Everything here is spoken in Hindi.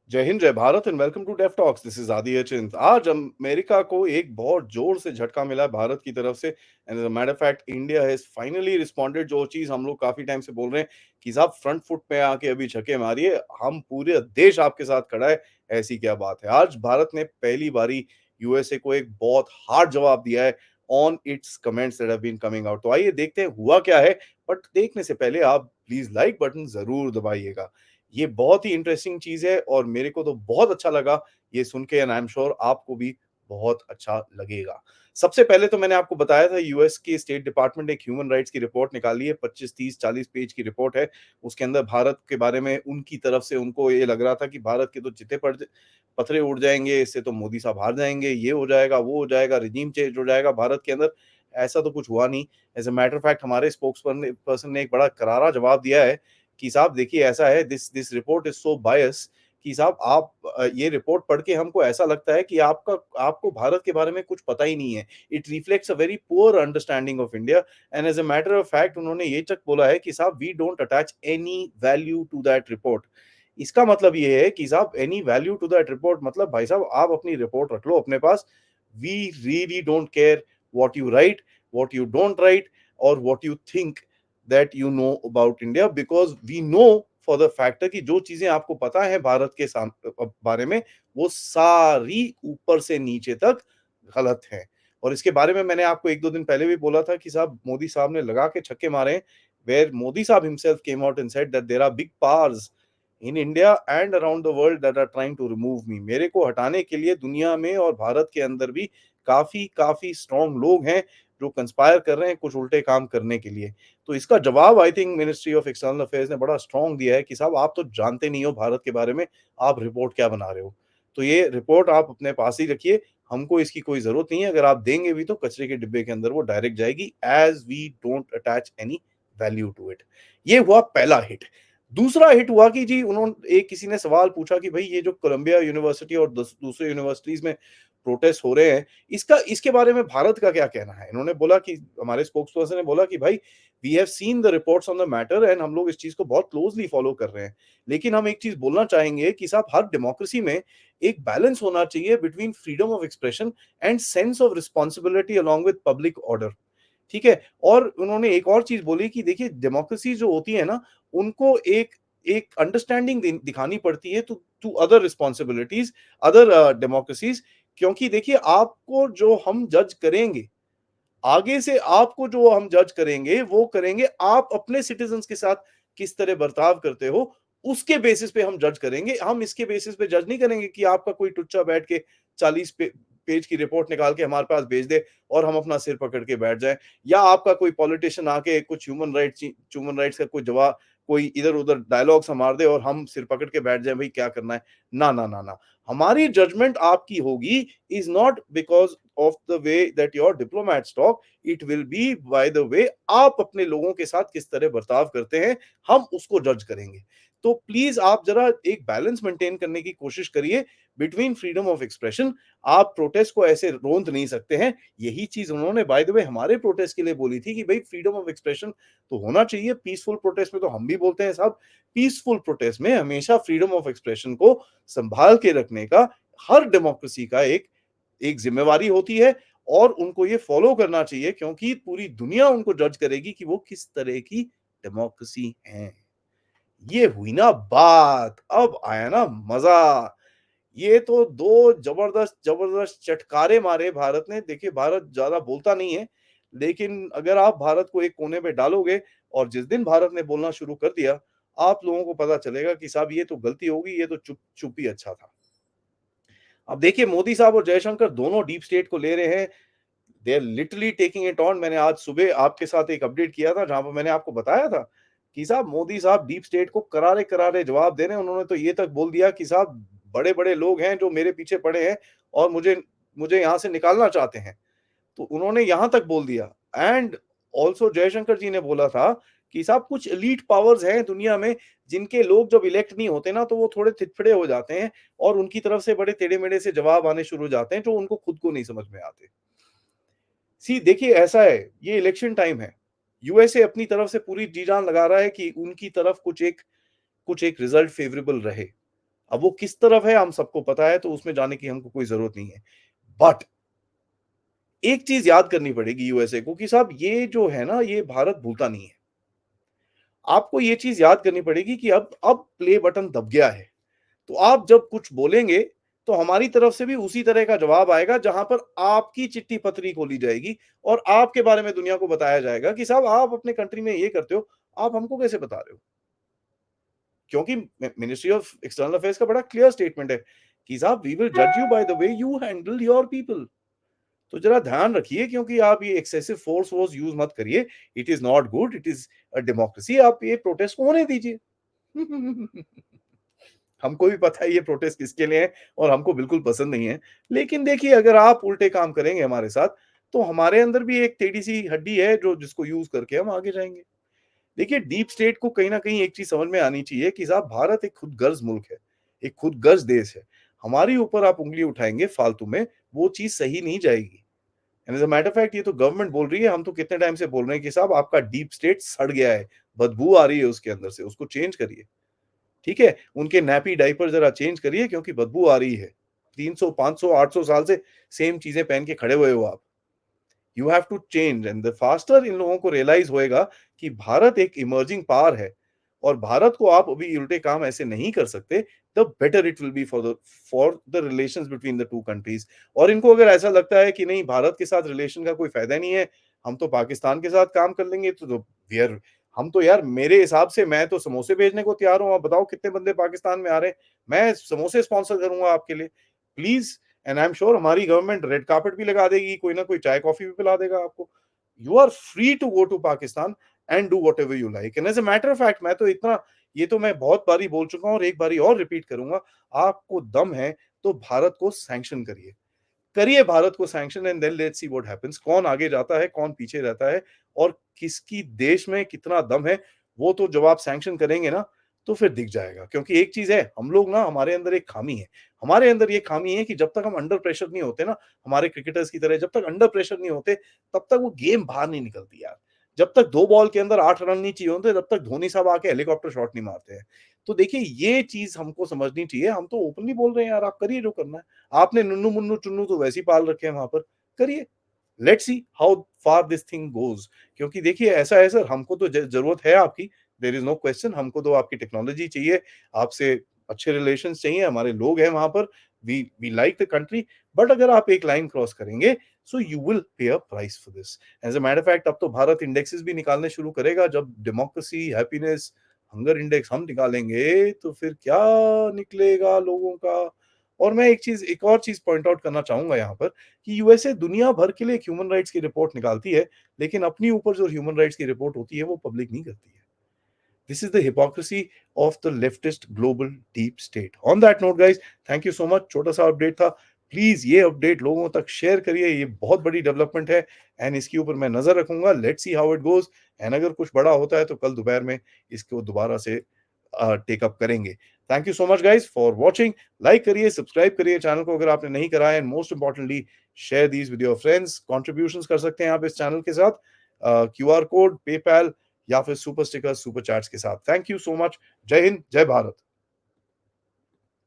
जय हिंद, जय Bharat and welcome to Deaf Talks. This is Adi Achint. आज अमेरिका को एक बहुत जोर से झटका मिला भारत की तरफ से and as a matter of fact India has finally responded. जो चीज हम लोग काफी टाइम से बोल रहे हैं कि साहब फ्रंट फुट पे आके अभी छक्के मारिए, हम पूरे देश आपके साथ खड़ा है। ऐसी क्या बात है, आज भारत ने पहली बारी यूएसए को एक बहुत हार्ड जवाब दिया है on its comments that have been coming out. तो आइए देखते हैं हुआ क्या है। बट देखने से पहले आप प्लीज लाइक बटन जरूर दबाइएगा। ये बहुत ही इंटरेस्टिंग चीज़ है और मेरे को तो बहुत अच्छा लगा ये सुन के एंड आई एम श्योर आपको भी बहुत अच्छा लगेगा। सबसे पहले तो मैंने आपको बताया था यूएस की स्टेट डिपार्टमेंट ने एक ह्यूमन राइट्स की रिपोर्ट निकाली है, 25, 30, 40 पेज की रिपोर्ट है। उसके अंदर भारत के बारे में उनकी तरफ से उनको ये लग रहा था कि भारत के तो चित्ते पड़ पत्थरे उड़ जाएँगे, इससे तो मोदी साहब हार जाएँगे, ये हो जाएगा, वो हो जाएगा, रेजिम चेंज हो जाएगा भारत के अंदर। ऐसा तो कुछ हुआ नहीं। As a matter of fact हमारे पर्सन ने एक बड़ा करारा जवाब दिया है कि साहब देखिए ऐसा है, this this report is so bias कि साहब आप ये रिपोर्ट पढ़ के हमको ऐसा लगता है कि आपका आपको भारत के बारे में कुछ पता ही नहीं है। It reflects a very poor understanding of India and as a matter of fact उन्होंने ये तक बोला है कि साहब we don't attach any value to that report. इसका मतलब ये है कि साहब any value to that report मतलब भाई साहब आप अपनी रिपोर्ट रख लो अपने पास। We really don't care what you write, what you don't write और what you think that you know about India, because we know for the factor कि जो चीजें आपको पता है भारत के बारे में वो सारी ऊपर से नीचे तक गलत है। और इसके बारे में मैंने आपको एक दो दिन पहले भी बोला था कि साहब मोदी साहब ने लगा के छक्के मारे, वेयर मोदी साहब himself came out and said that there are big powers in India and around the world that are trying to remove me. मेरे को हटाने के लिए दुनिया में और भारत के अंदर भी काफी काफी स्ट्रॉन्ग लोग हैं जो कंस्पायर कर रहे हैं कुछ उल्टे काम करने के लिए। तो इसका जवाब I think ministry of external affairs ने बड़ा स्ट्रॉन्ग दिया है कि साहब आप तो जानते नहीं हो भारत के बारे में, आप रिपोर्ट क्या बना रहे हो। तो ये रिपोर्ट आप अपने पास ही रखिए, हमको इसकी कोई जरूरत नहीं है। अगर आप देंगे भी तो कचरे के डिब्बे के अंदर वो डायरेक्ट जाएगी, as we don't attach any value to it. ये हुआ पहला हिट। दूसरा हिट हुआ कि जी उन्होंने एक किसी ने सवाल पूछा कि भाई ये जो कोलंबिया यूनिवर्सिटी और दूसरे यूनिवर्सिटीज में प्रोटेस्ट हो रहे हैं, इसका इसके बारे में भारत का क्या कहना है। इन्होंने बोला कि हमारे स्पोक्स पर्सन ने बोला कि भाई we have seen the reports on the matter and हम लोग इस चीज को बहुत क्लोजली फॉलो कर रहे हैं। लेकिन हम एक चीज बोलना चाहेंगे कि साहब हर डेमोक्रेसी में एक बैलेंस होना चाहिए between freedom of expression and sense of responsibility along with public order. ठीक है। और उन्होंने एक और चीज बोली कि देखिए डेमोक्रेसी जो होती है ना, उनको एक एक अंडरस्टैंडिंग दिखानी पड़ती है to to other responsibilities, other democracies. क्योंकि देखिए आपको जो हम जज करेंगे, आगे से आपको जो हम जज करेंगे वो करेंगे आप अपने सिटीजन्स के साथ किस तरह बर्ताव करते हो, उसके बेसिस पे हम जज करेंगे। हम इसके बेसिस पे जज नहीं करेंगे कि आपका कोई टुच्चा बैठ के 40 पेज की रिपोर्ट निकाल के हमारे पास भेज दे और हम अपना सिर पकड़ के बैठ जाएं, या आपका कोई पॉलिटिशियन आके कुछ ह्यूमन राइट्स का कोई जवाब, कोई इधर उधर डायलॉग्स मार दे और हम सिर पकड़ के बैठ जाएं भाई क्या करना है। ना ना ना ना, हमारी जजमेंट आपकी होगी is not because of the way that your diplomats talk, it will be by the way आप अपने लोगों के साथ किस तरह बर्ताव करते हैं, हम उसको जज करेंगे। तो प्लीज आप जरा एक बैलेंस मेंटेन करने की कोशिश करिए बिटवीन फ्रीडम ऑफ एक्सप्रेशन। आप प्रोटेस्ट को ऐसे रोंद नहीं सकते हैं। यही चीज उन्होंने बाय द वे हमारे प्रोटेस्ट के लिए बोली थी कि भाई फ्रीडम ऑफ एक्सप्रेशन तो होना चाहिए, पीसफुल प्रोटेस्ट में तो हम भी बोलते हैं साहब, पीसफुल प्रोटेस्ट में हमेशा फ्रीडम ऑफ एक्सप्रेशन को संभाल के रखने का हर डेमोक्रेसी का एक एक जिम्मेवारी होती है और उनको ये फॉलो करना चाहिए, क्योंकि पूरी दुनिया उनको जज करेगी कि वो किस तरह की डेमोक्रेसी है। ये हुई ना बात, अब आया ना मजा। ये तो दो जबरदस्त जबरदस्त चटकारे मारे भारत ने। देखिए भारत ज्यादा बोलता नहीं है, लेकिन अगर आप भारत को एक कोने पे डालोगे और जिस दिन भारत ने बोलना शुरू कर दिया, आप लोगों को पता चलेगा कि साहब ये तो गलती होगी, ये तो चुप चुप ही अच्छा था। अब देखिए मोदी साहब और जयशंकर दोनों डीप स्टेट को ले रहे हैं, they are literally taking it on. मैंने आज सुबह आपके साथ एक अपडेट किया था जहां पर मैंने आपको बताया था कि साहब मोदी साहब डीप स्टेट को करारे करारे जवाब दे रहे हैं। उन्होंने तो ये तक बोल दिया कि साहब बड़े बड़े लोग हैं जो मेरे पीछे पड़े हैं और मुझे मुझे यहां से निकालना चाहते हैं। तो उन्होंने यहां तक बोल दिया। एंड ऑल्सो जयशंकर जी ने बोला था कि साहब कुछ एलीट पावर्स हैं दुनिया में जिनके लोग जब इलेक्ट नहीं होते ना तो वो थोड़े थिटफड़े हो जाते हैं और उनकी तरफ से बड़े टेढ़े मेढ़े से जवाब आने शुरू हो जाते हैं जो उनको खुद को नहीं समझ में आते। सी देखिए ऐसा है, ये इलेक्शन टाइम है। यूएसए अपनी तरफ से पूरी जी जान लगा रहा है कि उनकी तरफ कुछ एक रिजल्ट फेवरेबल रहे। अब वो किस तरफ है हम सबको पता है, तो उसमें जाने की हमको कोई ज़रूरत नहीं है। बट एक चीज़ याद करनी पड़ेगी यूएसए को कि साहब ये जो है ना, ये भारत भूलता नहीं है। आपको ये चीज़ याद करनी पड़ेगी कि अब प्ले बटन दब गया है। तो आप जब कुछ बोलेंगे, तो हमारी तरफ से भी उसी तरह का जवाब आएगा, जहाँ पर आपकी चिट्ठी-पत्री खोली जाएगी और आपके बारे में दुनिया को बताया जाएगा कि साहब आप अपने कंट्री में ये करते हो, आप हमको कैसे बता रहे हो? क्योंकि मिनिस्ट्री ऑफ एक्सटर्नल अफेयर्स का बड़ा क्लियर स्टेटमेंट है कि साहब वी विल जज you by the way you handle your people. तो जरा ध्यान रखिए, क्योंकि आप ये एक्सेसिव फोर्स वोर्स यूज मत करिए। It is not good, it is a democracy. आप ये प्रोटेस्ट को होने दीजिए। हमको भी पता है ये प्रोटेस्ट किसके लिए है और हमको बिल्कुल पसंद नहीं है। लेकिन देखिए, अगर आप उल्टे काम करेंगे हमारे साथ, तो हमारे अंदर भी एक टेढ़ी सी हड्डी है जो जिसको यूज करके हम आगे जाएंगे। देखिए, डीप स्टेट को कहीं न कहीं एक चीज़ समझ में आनी चाहिए कि साहब भारत एक खुदगर्ज़ मुल्क है, एक खुदगर्ज़ देश है। हमारी ऊपर आप उँगली उठाएँगे फालतू में, वो चीज़ सही नहीं जाएगी। And as a matter of fact ये तो गवर्नमेंट बोल रही है, हम तो कितने टाइम से बोल रहे हैं कि साहब आपका डीप स्टेट सड़ गया है, बदबू आ रही है उसके अंदर से, उसको चेंज करिए। ठीक है? उनके नैपी डायपर ज़रा चेंज करिए, क्योंकि बदबू आ रही है। 300, 500, 800 साल से सेम चीज़ें पहन के खड़े हुए हो आप। You have to change and the faster इन लोगों को रियलाइज होएगा कि भारत एक इमर्जिंग पावर है और भारत को आप अभी उल्टे काम ऐसे नहीं कर सकते, the better it will be for the relations between the two countries. और इनको अगर ऐसा लगता है कि नहीं, भारत के साथ रिलेशन का कोई फायदा नहीं है, हम तो पाकिस्तान के साथ काम कर लेंगे, तो वी आर हम तो यार, मेरे हिसाब से मैं तो समोसे भेजने को तैयार हूं। आप बताओ कितने बंदे पाकिस्तान में आ रहे हैं, मैं समोसे स्पॉन्सर करूंगा आपके लिए, please. And I am sure हमारी गवर्नमेंट रेड कार्पेट भी लगा देगी, कोई ना कोई चाय कॉफी भी पिला देगा आपको। You are free to go to Pakistan and do whatever you like. And as a matter of fact, मैं तो इतना, ये तो मैं बहुत बारी बोल चुका हूं और एक बारी और रिपीट करूंगा, आपको दम है तो भारत को सैंक्शन करिए, करिए भारत को sanction, and then let's see what happens. कौन आगे जाता है, कौन पीछे रहता है, और किसकी देश में कितना दम है, वो तो जब आप सैंक्शन करेंगे ना, तो फिर दिख जाएगा। क्योंकि एक चीज है, हम लोग ना, हमारे अंदर एक खामी है, हमारे अंदर ये खामी है कि जब तक हम अंडर प्रेशर नहीं होते ना, हमारे क्रिकेटर्स की तरह जब तक अंडर प्रेशर नहीं होते, तब तक वो गेम बाहर नहीं निकलती यार। जब तक 2 बॉल के अंदर 8 रन नहीं चाहिए होते, तब तक धोनी साहब आके हेलीकॉप्टर शॉट नहीं मारते हैं। तो देखिए, ये चीज हमको समझनी चाहिए। हम तो ओपनली बोल रहे हैं यार, आप करिए जो करना है। आपने नुन्नू मुन्नू चुन्नू तो वैसे ही पाल रखे हैं वहां पर, करिए। Let's see how far this thing goes. क्योंकि देखिए, ऐसा है सर, हमको तो जरूरत है आपकी, देयर इज नो क्वेश्चन। हमको तो आपकी टेक्नोलॉजी चाहिए, आपसे अच्छे रिलेशन चाहिए, हमारे लोग हैं वहां पर, we like the country. But अगर आप एक लाइन क्रॉस करेंगे, सो you will pay a price for this. As a matter of fact, अब तो भारत इंडेक्सेस भी निकालने शुरू करेगा। जब डेमोक्रेसी, हैप्पीनेस, हंगर इंडेक्स हम निकालेंगे, तो फिर क्या निकलेगा लोगों का। और मैं एक और चीज पॉइंट आउट करना चाहूंगा यहाँ पर, कि यूएसए दुनिया भर के लिए एक ह्यूमन राइट्स की रिपोर्ट निकालती है, लेकिन अपनी ऊपर जो ह्यूमन राइट्स की रिपोर्ट होती है, वो पब्लिक नहीं करती है। This is the hypocrisy of the leftist global deep state. On that note guys, thank you so much. छोटा सा अपडेट था, प्लीज ये अपडेट लोगों तक शेयर करिए, ये बहुत बड़ी डेवलपमेंट है एंड इसके ऊपर मैं नजर रखूंगा। Let's see how it goes. And अगर कुछ बड़ा होता है, तो कल दोपहर में इसको दोबारा से टेकअप करेंगे। Thank you so much guys for watching. Like करिए, सब्सक्राइब करिए चैनल को अगर आपने नहीं करा है, and most importantly share these with your friends. Contributions कर सकते हैं आप इस चैनल के साथ, क्यूआर कोड, पेपैल, या फिर सुपर स्टिकर्स, सुपर चैट्स के साथ। Thank you so much. जय हिंद, जय भारत।